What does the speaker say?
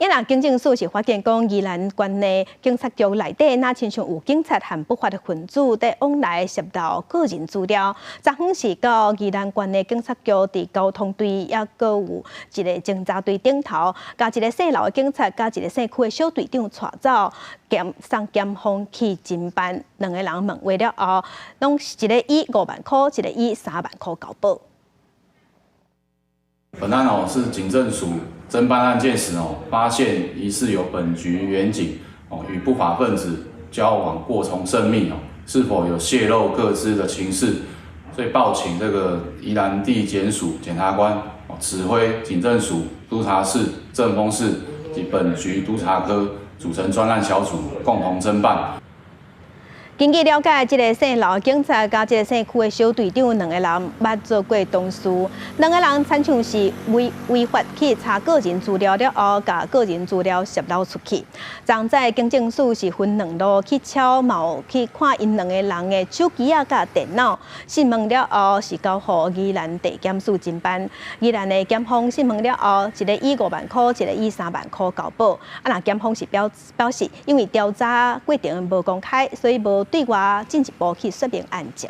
宜兰警政署是发现讲，宜兰县内警察局内底那亲像有警察和不法的分子在往来泄露个人资料。昨昏是到宜兰县内警察局伫交通队，也阁有一个侦查队顶头，甲一个姓刘的警察，甲一个姓区的小队长带走，送检方去侦办。两个人问话了后，拢一个以5万块，一个以3万块交保。本案是警政署侦办案件时发现疑似有本局员警与不法分子交往过从甚密是否有泄露个资的情事，所以报请这个宜兰地检署检察官指挥警政署督察室、政风室及本局督察科组成专案小组，共同侦办。根据了解，这个姓刘的警察甲这个姓区的小队长两个人捌做过同事，两个人亲像是违法去查个人资料了后，甲个人资料泄露出去。昨在警政署是分两路去敲毛去看因两个人的手机啊、甲电脑，询问了后是交予宜兰地检署侦办。宜兰的检方询问了后，一个以5万块，一个以3万块交保。那检方是表示，因为调查过程无公开，所以无对外进一步去说明案情。